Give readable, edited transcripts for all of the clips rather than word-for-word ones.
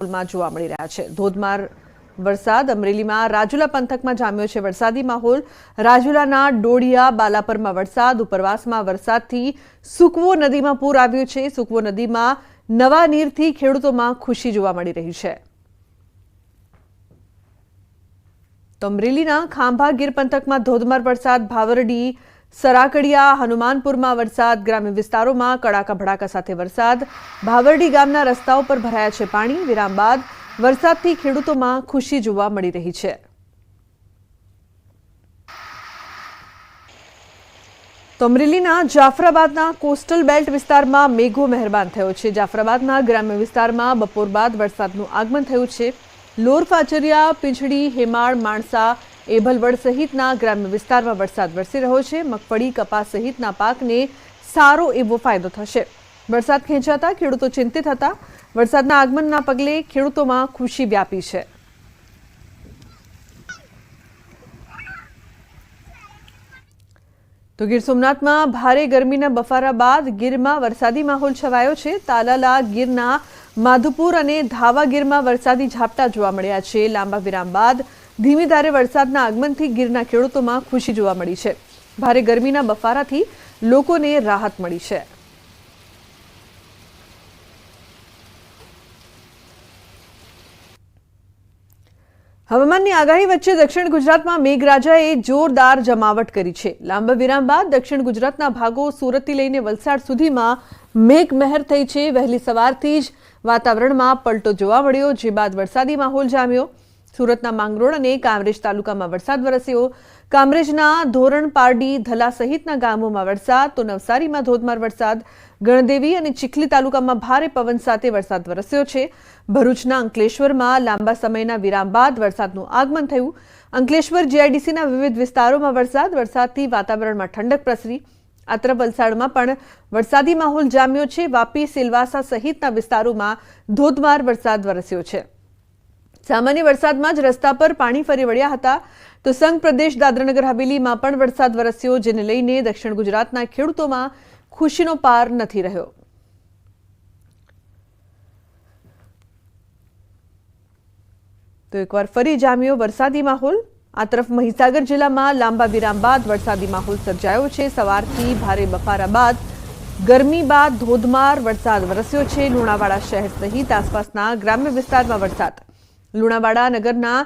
માં જોવા મળી રહ્યા છે। ધોધમાર વરસાદ અમરેલીમાં રાજુલા પંથકમાં જામ્યો છે વરસાદી માહોલ। રાજુલાના ડોડિયા બાલાપરમાં વરસાદ, ઉપરવાસમાં વરસાદથી સુકવો નદીમાં પૂર આવ્યું છે। સુકવો નદીમાં નવા નીરથી ખેડૂતોમાં ખુશી જોવા મળી રહી છે। તો અમરેલીના ખાંભા ગીર પંથકમાં ધોધમાર વરસાદ, ભાવરડી, સરાકડિયા, હનુમાનપુરમાં વરસાદ, ગ્રામ્ય વિસ્તારોમાં કડાકા ભડાકા સાથે વરસાદ। ભાવરડી ગામના રસ્તાઓ પર ભરાયા છે પાણી। વિરામ બાદ વરસાદથી ખેડૂતોમાં ખુશી જોવા મળી રહી છે। તો અમરેલીના જાફરાબાદના કોસ્ટલ બેલ્ટ વિસ્તારમાં મેઘો મહેરબાન થયો છે। જાફરાબાદના ગ્રામ્ય વિસ્તારમાં બપોર બાદ વરસાદનું આગમન થયું છે। લોર, ફાચરિયા, પીંછડી, હેમાળ, માણસા, એભલવડ સહિતના ગ્રામ્ય વિસ્તારમાં વરસાદ વરસી રહ્યો છે। મગફળી, કપાસ સહિતના પાકને સારો એવો ફાયદો થશે। વરસાદ ખેંચાતા ખેડૂતો ચિંતિત હતા। વરસાદના આગમનના પગલે ખેડૂતોમાં ખુશી વ્યાપી છે। તો ગીર સોમનાથમાં ભારે ગરમીના બફારા બાદ ગીરમાં વરસાદી માહોલ છવાયો છે। તાલાલા ગીરના માધુપુર અને ધાવા ગીરમાં વરસાદી ઝાપટા જોવા મળ્યા છે। લાંબા વિરામ બાદ ધીમી ધારે વરસાદના આગમનથી ગીરના ખેડૂતોમાં ખુશી જોવા મળી છે। ભારે ગરમીના બફારાથી લોકોને રાહત મળી છે। હવામાનની આગાહી વચ્ચે દક્ષિણ ગુજરાતમાં મેઘરાજાએ જોરદાર જમાવટ કરી છે। લાંબા વિરામ બાદ દક્ષિણ ગુજરાતના ભાગો સુરતથી લઈને વલસાડ સુધીમાં મેઘમહેર થઈ છે। વહેલી સવારથી જ વાતાવરણમાં પલટો જોવા મળ્યો, જે બાદ વરસાદી માહોલ જામ્યો। સુરતના માંગરોળ અને કામરેજ તાલુકામાં વરસાદ વરસ્યો। કામરેજના ધોરણ, પારડી, ધલા સહિતના ગામોમાં વરસાદ, તો નવસારીમાં ધોધમાર વરસાદ, ગણદેવી અને ચીખલી તાલુકામાં ભારે પવન સાથે વરસાદ વરસ્યો છે। ભરૂચના અંકલેશ્વરમાં લાંબા સમયના વિરામ બાદ વરસાદનું આગમન થયું। અંકલેશ્વર જીઆઈડીસીના વિવિધ વિસ્તારોમાં વરસાદથી વાતાવરણમાં ઠંડક પ્રસરી। આ તરફ વલસાડમાં પણ વરસાદી માહોલ જામ્યો છે। વાપી, સિલવાસા સહિતના વિસ્તારોમાં ધોધમાર વરસાદ વરસ્યો છે। સામાન્ય વરસાદમાં જ રસ્તા પર પાણી ફરી વળ્યા હતા। તો સંઘ પ્રદેશ દાદરાનગર હવેલીમાં પણ વરસાદ વરસ્યો, જેને લઈને દક્ષિણ ગુજરાતના ખેડૂતોમાં ખુશીનો પાર નથી રહ્યો। તો એકવાર ફરી જામ્યો વરસાદી માહોલ। આ તરફ મહીસાગર જિલ્લામાં લાંબા વિરામ બાદ વરસાદી માહોલ સર્જાયો છે। સવારથી ભારે બફારા બાદ ગરમી બાદ ધોધમાર વરસાદ વરસ્યો છે। લુણાવાડા શહેર સહિત આસપાસના ગ્રામ્ય વિસ્તારમાં વરસાદ। લુણાવાડા નગરના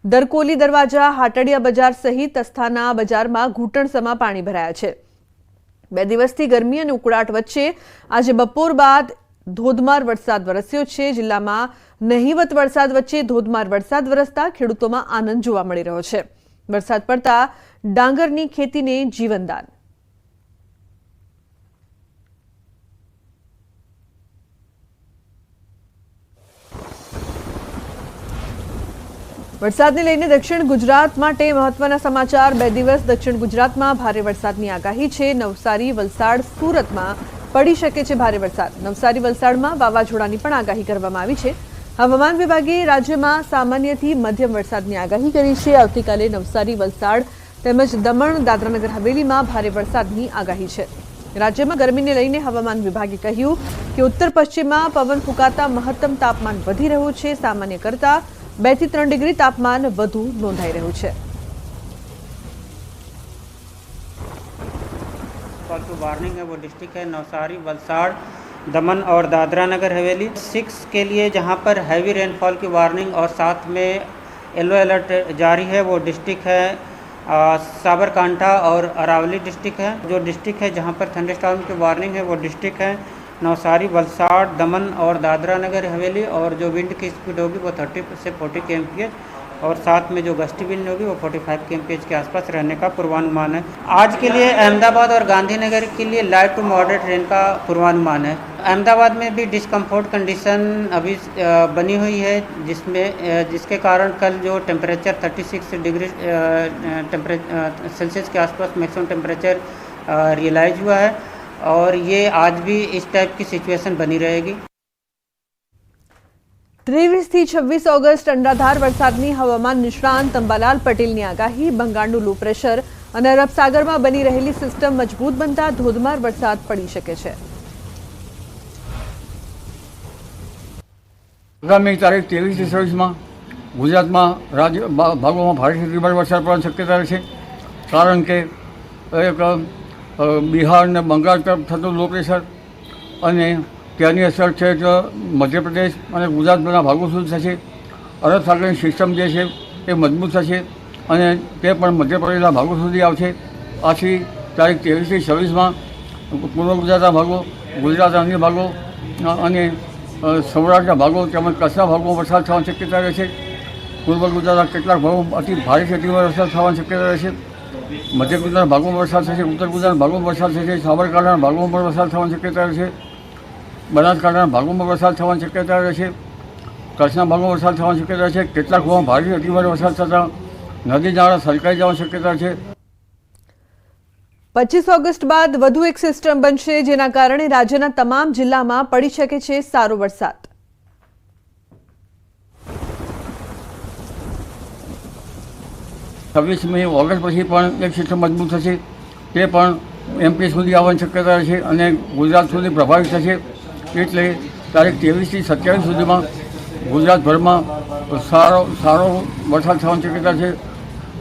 દરકોલી દરવાજા, હાટડિયા બજાર સહિત અસ્થાના બજારમાં ઘૂંટણસમા પાણી ભરાયા છે। 2 દિવસથી ગરમી અને ઉકળાટ વચ્ચે આજે બપોર બાદ ધોધમાર વરસાદ વરસ્યો છે। જિલ્લામાં નહિવત વરસાદ વચ્ચે ધોધમાર વરસાદ વરસતા ખેડૂતોમાં આનંદ જોવા મળી રહ્યો છે। વરસાદ પડતા ડાંગરની ખેતીને જીવનદાન। વરસાદને લઈને દક્ષિણ ગુજરાત માટે મહત્વના સમાચાર। 2 દિવસ દક્ષિણ ગુજરાતમાં ભારે વરસાદની આગાહી છે। નવસારી, વલસાડ, સુરતમાં પડી શકે છે ભારે વરસાદ। નવસારી, વલસાડમાં વાવાઝોડાની પણ આગાહી કરવામાં આવી છે। હવામાન વિભાગે રાજ્યમાં સામાન્યથી મધ્યમ વરસાદની આગાહી કરી છે। આવતીકાલે નવસારી, વલસાડ તેમજ દમણ, દાદરાનગર હવેલીમાં ભારે વરસાદની આગાહી છે। રાજ્યમાં ગરમીને લઈને હવામાન વિભાગે કહ્યું કે ઉત્તર પશ્ચિમમાં પવન ફૂંકાતા મહત્તમ તાપમાન વધી રહ્યું છે। સામાન્ય કરતાં 2 થી 3 ડિગ્રી તાપમાન વધુ નોંધાઈ રહ્યું છે। वार्निंग है वो डिस्ट्रिक्ट है नवसारी, वलसाड़, दमन और दादरा नगर हवेली। 6 के लिए जहां पर हैवी रेनफॉल की वार्निंग और साथ में येलो अलर्ट जारी है वो डिस्ट्रिक्ट है साबरकांठा और अरावली डिस्ट्रिक्ट है। जो डिस्ट्रिक्ट है जहां पर थंडरस्टॉर्म की वार्निंग है वो डिस्ट्रिक्ट है नवसारी, वलसाड़, दमन और दादरा नगर हवेली। और जो विंड की स्पीड होगी वो 30 से 40 kmph और साथ में जो गस्टी विंड होगी वो 45 kmph के आसपास रहने का पूर्वानुमान है। आज के लिए अहमदाबाद और गांधीनगर के लिए लाइट टू मॉडरेट रेन का पूर्वानुमान है। अहमदाबाद में भी डिस्कम्फर्ट कंडीशन अभी बनी हुई है, जिसके कारण कल जो टेम्परेचर 36 डिग्री सेल्सियस के आसपास मैक्सिमम टेम्परेचर रियलाइज हुआ है और ये आज भी इस टाइप की सिचुएशन बनी रहेगी। 23 થી 26 ઓગસ્ટ અનરાધાર વરસાદની હવામાન નિષ્ણાંત અંબાલાલ પટેલની આગાહી। બંગાળનું લો પ્રેશર અને અરબ સાગરમાં બની રહેલી સિસ્ટમ મજબૂત બનતા ધોધમાર વરસાદ પડી શકે છે। આગામી તારીખ 23 થી 24 ગુજરાતમાં રાજ્ય ભાગોમાં ભારેથી અતિભારે વરસાદ પડવાની શક્યતા છે, કારણ કે એક બિહાર અને બંગાળ તરફ થતું લો પ્રેશર અને ત્યાંની અસર છે તો મધ્યપ્રદેશ અને ગુજરાતના ભાગો સુધી થશે. અરબ સાગરની સિસ્ટમ જે છે એ મજબૂત થશે અને તે પણ મધ્યપ્રદેશના ભાગો સુધી આવશે. આથી તારીખ 23 થી 24 પૂર્વ ગુજરાતના ભાગો, ગુજરાતના અન્ય ભાગો અને સૌરાષ્ટ્રના ભાગો તેમજ કચ્છના ભાગોમાં વરસાદ થવાની શક્યતા રહેશે. પૂર્વ ગુજરાતના કેટલાક ભાગોમાં અતિ ભારેથી અતિભારે વરસાદ થવાની શક્યતા રહેશે. મધ્ય ગુજરાતના ભાગોમાં વરસાદ થશે, ઉત્તર ગુજરાતના ભાગોમાં વરસાદ થશે, સાબરકાંઠાના ભાગોમાં પણ વરસાદ થવાની શક્યતા રહેશે, બનાસકાંઠાના ભાગોમાં વરસાદ થવાની શક્યતા રહેશે, કચ્છના ભાગોમાં વરસાદ થવાની શક્યતા છે. કેટલાક ભાગોમાં ભારેથી અતિભારે વરસાદ થતાં નદી નાળા છલકાઈ જવાની શક્યતા છે. 25 ઓગસ્ટ બાદ વધુ એક સિસ્ટમ બનશે, જેના કારણે રાજ્યના તમામ જિલ્લામાં પડી શકે છે સારો વરસાદ. છવ્વીસમી ઓગસ્ટ પછી પણ એક સિસ્ટમ મજબૂત થશે, તે પણ એમપી સુધી આવવાની શક્યતા છે અને ગુજરાત સુધી પ્રભાવિત થશે. એટલે તારીખ 23 થી 27 સુધીમાં ગુજરાતભરમાં સારો વરસાદ થવાની શક્યતા છે.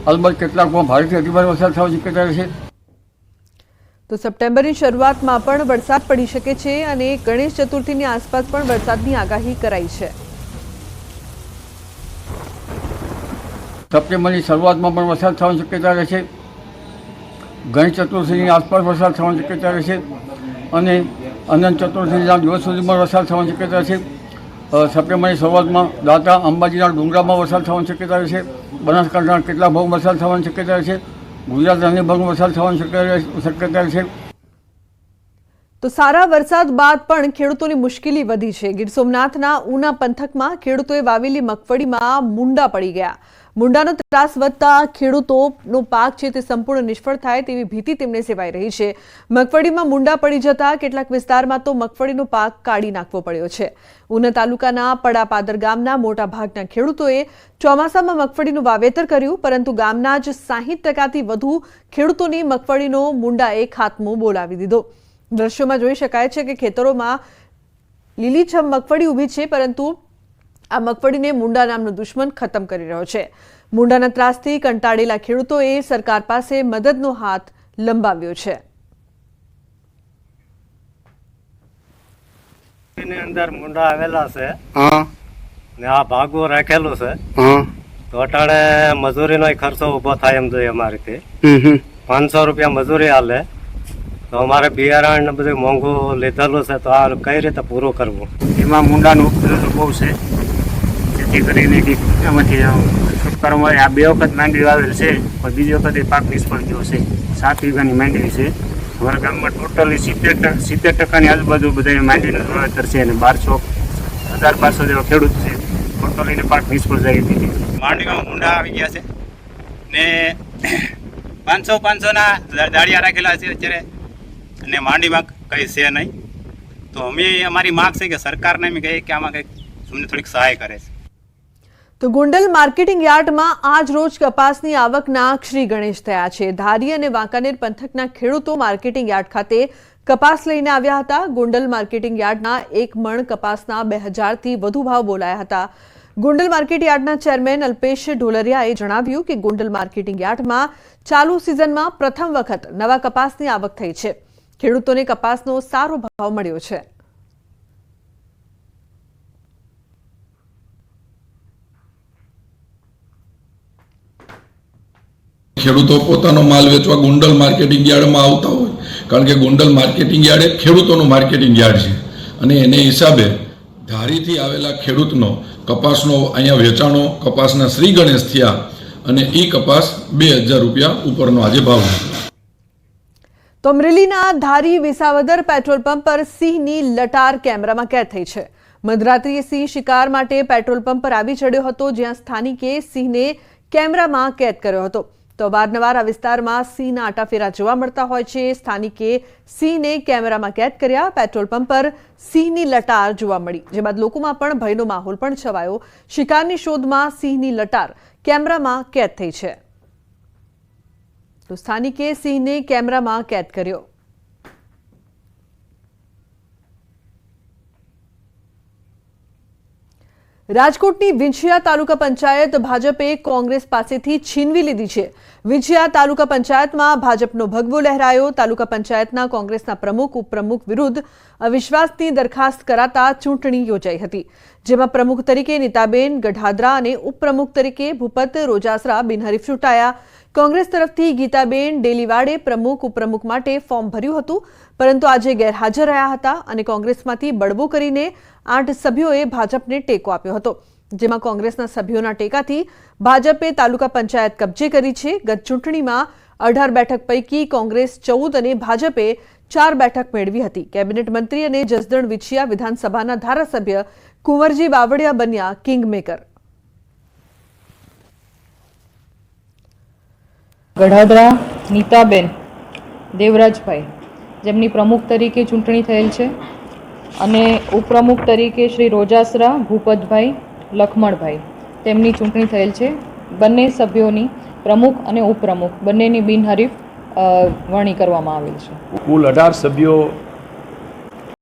અલબત્ત કેટલાકમાં ભારેથી અતિભારે વરસાદ થવાની શક્યતા છે. તો સપ્ટેમ્બરની શરૂઆતમાં પણ વરસાદ પડી શકે છે અને ગણેશ ચતુર્થીની આસપાસ પણ વરસાદની આગાહી કરાઈ છે. સપ્ટેમ્બરની શરૂઆતમાં પણ વરસાદ થવાની શક્યતા રહેશે. ગણેશ ચતુર્થીની આસપાસ વરસાદ થવાની શક્યતા રહેશે અને અનંત ચતુર્થીના દિવસ સુધીમાં વરસાદ થવાની શક્યતા છે. સપ્ટેમ્બરની શરૂઆતમાં દાંતા, અંબાજીના ડુંગરામાં વરસાદ થવાની શક્યતા રહેશે. બનાસકાંઠાના કેટલાક ભાગમાં વરસાદ થવાની શક્યતા રહેશે. ગુજરાતના અન્ય ભાગમાં વરસાદ થવાની શક્યતા છે. તો સારા વરસાદ બાદ પણ ખેડૂતોની મુશ્કેલી વધી છે. ગીર સોમનાથના ઉના પંથકમાં ખેડૂતોએ વાવેલી મગફળીમાં મુંડા પડી ગયા. મુંડાનો ત્રાસ વધતા ખેડૂતોનો પાક છે તે સંપૂર્ણ નિષ્ફળ થાય તેવી ભીતિ તેમને સેવાઈ રહી છે. મગફળીમાં મુંડા પડી જતા કેટલાક વિસ્તારમાં તો મગફળીનો પાક કાઢી નાખવો પડ્યો છે. ઉના તાલુકાના પડાપાદર ગામના મોટા ભાગના ખેડૂતોએ ચોમાસામાં મગફળીનું વાવેતર કર્યું, પરંતુ ગામના જ 60% વધુ ખેડૂતોની મગફળીનો મુંડાએ ખાત્મો બોલાવી દીધો. દ્રશ્યોમાં જોઈ શકાય છે કે ખેતરોમાં લીલીછમ મગફળી ઊભી છે, પરંતુ આ મગફળીને મુંડા નામનો દુશ્મન ખતમ કરી રહ્યો છે. મુંડાના ત્રાસથી કંટાળેલા ખેડૂતોએ સરકાર પાસે મદદનો હાથ લંબાવ્યો છે. ની અંદર મુંડા આવેલા છે ને આ ભાગો રાખેલો છે તો અટાણે મજૂરીનો ખર્ચો ઉભો થાય એમ જોઈએ અમારીથી. 500 રૂપિયા મજૂરી હાલે તો અમારે બિયારણ ને બધું મોંઘું લીધેલું છે, તો આ કઈ રીતે પૂરું કરવું? એમાં મુંડાનું ઉપદ્રવ બહુ છે, જેથી કરીને એમાંથી છુટકારો મળે. આ 2 વખત માંડવી વાવેલ છે, પણ બીજી વખત એ પાક નિષ્ફળ ગયો છે. 7 વીઘાની માંડવી છે. અમારા ગામમાં ટોટલી 70% આજુબાજુ બધા માંડવીનું વાવેતર છે અને 1200 જેવા ખેડૂત છે. ટોટલીને પાક નિષ્ફળ જાય દીધી. માંડવીમાં મુંડા આવી ગયા છે ને 500 દાળિયા રાખેલા છે અત્યારે, અને માંડવીમાં કંઈ છે નહીં. તો અમે અમારી માગ છે કે સરકારને અમે કહીએ કે આમાં કંઈક અમને થોડીક સહાય કરે છે. તો ગોંડલ માર્કેટિંગ યાર્ડમાં આજ રોજ કપાસની આવકના શ્રી ગણેશ થયા છે. ધારી અને વાંકાનેર પંથકના ખેડૂતો માર્કેટિંગ યાર્ડ ખાતે કપાસ લઈને આવ્યા હતા. ગોંડલ માર્કેટિંગ યાર્ડના 1 મણ કપાસના 2000 થી વધુ ભાવ બોલાયા હતા. ગોંડલ માર્કેટ યાર્ડના ચેરમેન અલ્પેશ ઢોલરિયાએ જણાવ્યું કે ગોંડલ માર્કેટિંગ યાર્ડમાં ચાલુ સિઝનમાં પ્રથમ વખત નવા કપાસની આવક થઈ છે. ખેડૂતોને કપાસનો સારો ભાવ મળ્યો છે. ખેડૂતો પોતાનો માલ વેચવા ગોંડલ માર્કેટિંગ યાર્ડમાં આવતા હોય, કારણ કે ગોંડલ માર્કેટિંગ યાર્ડ એ ખેડૂતોનું માર્કેટિંગ યાર્ડ છે અને એને હિસાબે ધારીથી આવેલા ખેડૂતનો કપાસનો અહીંયા વેચાણો કપાસના શ્રી ગણેશ થયા અને એ કપાસ 2000 રૂપિયા ઉપરનો આજે ભાવ છે. તો અમરેલીના ધારી વિસાવદર પેટ્રોલ પંપ પર સિંહની લટાર કેમેરામાં કેદ થઈ છે. મધરાત્રિએ સિંહ શિકાર માટે પેટ્રોલ પંપ પર આવી ચડ્યો હતો, જ્યાં સ્થાનિકે સિંહને કેમેરામાં કેદ કર્યો હતો. તો અવારનવાર આ વિસ્તારમાં સિંહના આટાફેરા જોવા મળતા હોય છે. સ્થાનિકે સિંહને કેમેરામાં કેદ કર્યા. પેટ્રોલ પંપ પર સિંહની લટાર જોવા મળી, જે બાદ લોકોમાં પણ ભયનો માહોલ પણ છવાયો. શિકારની શોધમાં સિંહની લટાર કેમેરામાં કેદ થઈ છે. તો સ્થાનિકે સિંહને કેમેરામાં કેદ કર્યો. રાજકોટની વિંછિયા તાલુકા પંચાયત ભાજપે કોંગ્રેસ પાસેથી છીનવી લીધી છે. વિંછિયા તાલુકા પંચાયતમાં ભાજપનો ભગવો લહેરાયો. તાલુકા પંચાયતના કોંગ્રેસના પ્રમુખ ઉપપ્રમુખ વિરુદ્ધ અવિશ્વાસની દરખાસ્ત કરાતા ચૂંટણી યોજાઈ હતી, જેમાં પ્રમુખ તરીકે નીતાબેન ગઢાદરા અને ઉપપ્રમુખ તરીકે ભૂપત રોજાસરા બિનહરીફ ચૂંટાયા. કોંગ્રેસ તરફથી ગીતાબેન ડેલીવાડે પ્રમુખ ઉપપ્રમુખ માટે ફોર્મ ભર્યું હતું, પરંતુ આજે ગેરહાજર રહ્યા હતા અને કોંગ્રેસમાંથી બળવો કરીને 8 સભ્યોએ ભાજપને ટેકો આપ્યો હતો, જેમાં કોંગ્રેસના સભ્યોના ટેકાથી ભાજપે તાલુકા પંચાયત કબજે કરી છે. ગત ચૂંટણીમાં 18 બેઠક પૈકી કોંગ્રેસ 14 અને ભાજપે 4 બેઠક મેળવી હતી. કેબિનેટ મંત્રી અને જસદણ વિછિયા વિધાનસભાના ધારાસભ્ય કુંવરજી બાવળિયા બન્યા કિંગમેકર. ગઢાદરા નીતાબેન દેવરાજભાઈ, જેમની પ્રમુખ તરીકે ચૂંટણી થયેલ છે, અને ઉપપ્રમુખ તરીકે શ્રી રોજાસરા ભૂપતભાઈ લખમણભાઈ, તેમની ચૂંટણી થયેલ છે. બંને સભ્યોની પ્રમુખ અને ઉપપ્રમુખ બંનેની બિનહરીફ વરણી કરવામાં આવેલ છે. કુલ 18 સભ્યો